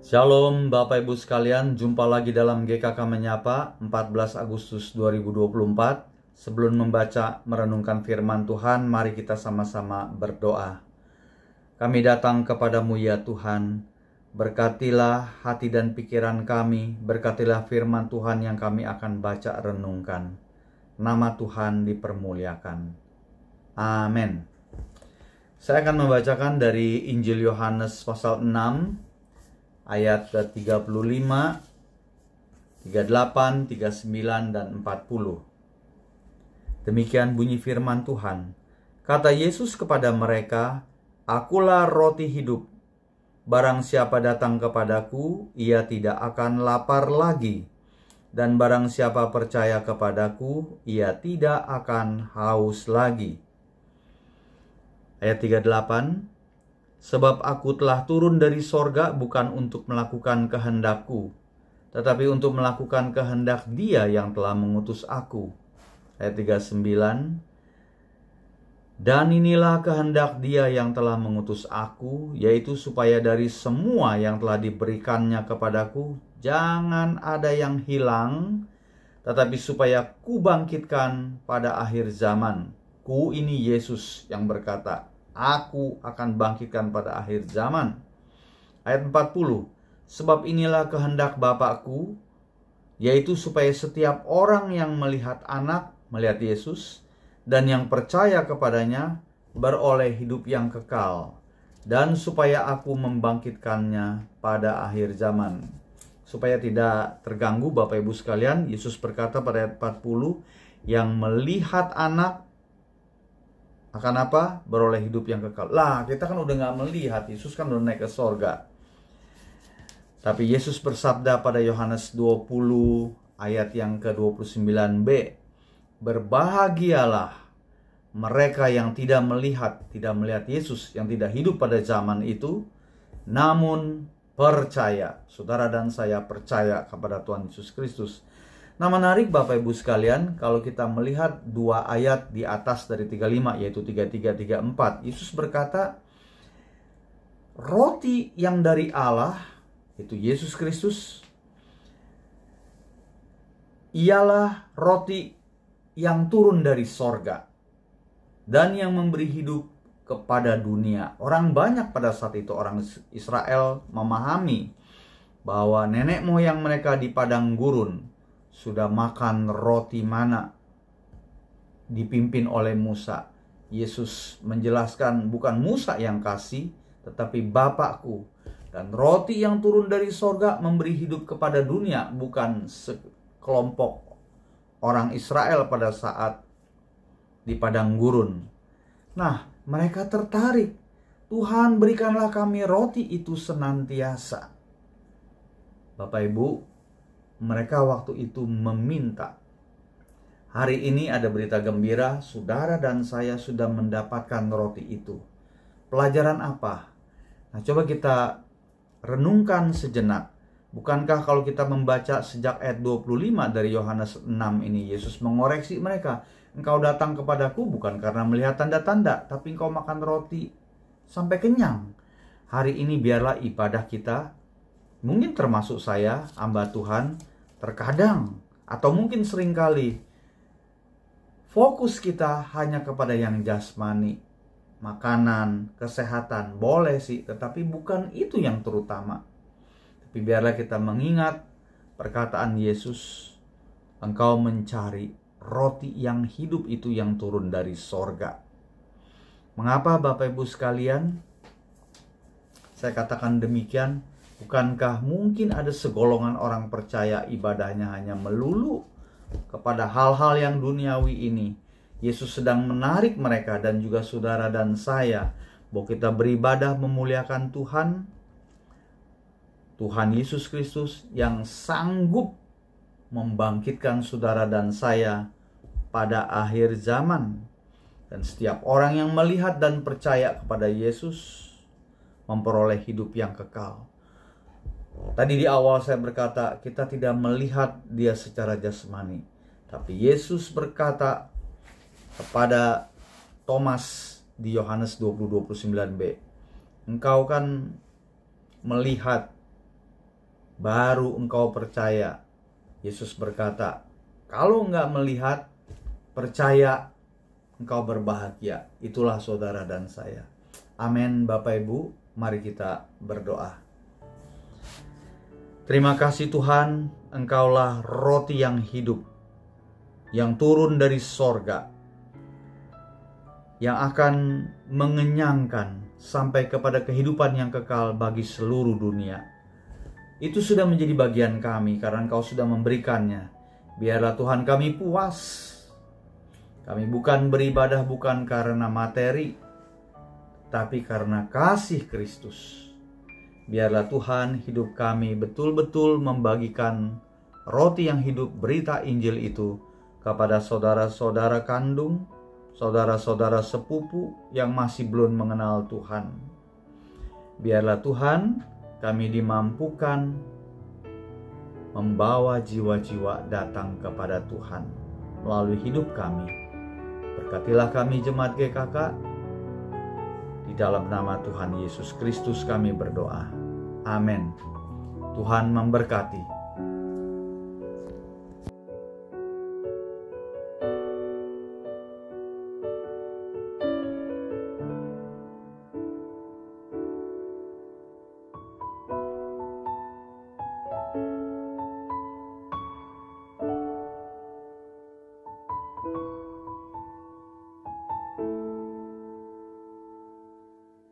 Shalom Bapak Ibu sekalian, jumpa lagi dalam GKK Menyapa 14 Agustus 2024. Sebelum membaca merenungkan firman Tuhan, mari kita sama-sama berdoa. Kami datang kepadamu ya Tuhan, berkatilah hati dan pikiran kami, berkatilah firman Tuhan yang kami akan baca renungkan. Nama Tuhan dipermuliakan. Amin. Saya akan membacakan dari Injil Yohanes pasal 6 ayat 35, 38, 39, dan 40. Demikian bunyi firman Tuhan. Kata Yesus kepada mereka, "Akulah roti hidup. Barang siapa datang kepadaku, ia tidak akan lapar lagi. Dan barang siapa percaya kepadaku, ia tidak akan haus lagi." Ayat 38. Sebab aku telah turun dari sorga bukan untuk melakukan kehendakku, tetapi untuk melakukan kehendak Dia yang telah mengutus aku. Ayat 39. Dan inilah kehendak Dia yang telah mengutus aku, yaitu supaya dari semua yang telah diberikannya kepadaku, jangan ada yang hilang, tetapi supaya ku bangkitkan pada akhir zaman. Ku ini Yesus yang berkata, Aku akan bangkitkan pada akhir zaman. Ayat 40. Sebab inilah kehendak Bapakku, yaitu supaya setiap orang yang melihat Anak, melihat Yesus, dan yang percaya kepadanya, beroleh hidup yang kekal. Dan supaya aku membangkitkannya pada akhir zaman. Supaya tidak terganggu Bapak Ibu sekalian, Yesus berkata pada ayat 40, yang melihat Anak, akan apa? Beroleh hidup yang kekal. Lah, kita kan udah gak melihat. Yesus kan udah naik ke sorga. Tapi Yesus bersabda pada Yohanes 20 ayat yang ke-29b. Berbahagialah mereka yang tidak melihat Yesus, yang tidak hidup pada zaman itu, namun percaya. Saudara dan saya percaya kepada Tuhan Yesus Kristus. Nah, menarik Bapak Ibu sekalian, kalau kita melihat dua ayat di atas dari 35, yaitu 33, 34, Yesus berkata, roti yang dari Allah, itu Yesus Kristus, ialah roti yang turun dari sorga dan yang memberi hidup kepada dunia. Orang banyak pada saat itu, orang Israel memahami bahwa nenek moyang mereka di padang gurun sudah makan roti mana dipimpin oleh Musa. Yesus menjelaskan bukan Musa yang kasih, tetapi Bapakku. Dan roti yang turun dari sorga memberi hidup kepada dunia, bukan sekelompok orang Israel pada saat di padang gurun. Nah, mereka tertarik. Tuhan, berikanlah kami roti itu senantiasa. Bapak Ibu, mereka waktu itu meminta. Hari ini ada berita gembira, saudara dan saya sudah mendapatkan roti itu. Pelajaran apa? Nah, coba kita renungkan sejenak. Bukankah kalau kita membaca sejak ayat 25 dari Yohanes 6 ini, Yesus mengoreksi mereka. Engkau datang kepadaku bukan karena melihat tanda-tanda, tapi engkau makan roti sampai kenyang. Hari ini biarlah ibadah kita, mungkin termasuk saya, hamba Tuhan, terkadang atau mungkin seringkali fokus kita hanya kepada yang jasmani, makanan, kesehatan, boleh sih, tetapi bukan itu yang terutama. Tapi biarlah kita mengingat perkataan Yesus, engkau mencari roti yang hidup itu yang turun dari sorga. Mengapa Bapak Ibu sekalian saya katakan demikian? Bukankah mungkin ada segolongan orang percaya ibadahnya hanya melulu kepada hal-hal yang duniawi ini? Yesus sedang menarik mereka dan juga saudara dan saya bahwa kita beribadah memuliakan Tuhan, Tuhan Yesus Kristus yang sanggup membangkitkan saudara dan saya pada akhir zaman. Dan setiap orang yang melihat dan percaya kepada Yesus memperoleh hidup yang kekal. Tadi di awal saya berkata, kita tidak melihat dia secara jasmani. Tapi Yesus berkata kepada Thomas di Yohanes 20:29b, engkau kan melihat baru engkau percaya. Yesus berkata, kalau enggak melihat, percaya, engkau berbahagia. Itulah saudara dan saya. Amin. Bapak Ibu, mari kita berdoa. Terima kasih Tuhan, Engkaulah roti yang hidup, yang turun dari sorga, yang akan mengenyangkan sampai kepada kehidupan yang kekal bagi seluruh dunia. Itu sudah menjadi bagian kami karena Engkau sudah memberikannya. Biarlah Tuhan kami puas. Kami bukan beribadah bukan karena materi, tapi karena kasih Kristus. Biarlah Tuhan hidup kami betul-betul membagikan roti yang hidup, berita Injil itu kepada saudara-saudara kandung, saudara-saudara sepupu yang masih belum mengenal Tuhan. Biarlah Tuhan kami dimampukan membawa jiwa-jiwa datang kepada Tuhan melalui hidup kami. Berkatilah kami jemaat GKK. Di dalam nama Tuhan Yesus Kristus kami berdoa. Amin. Tuhan memberkati.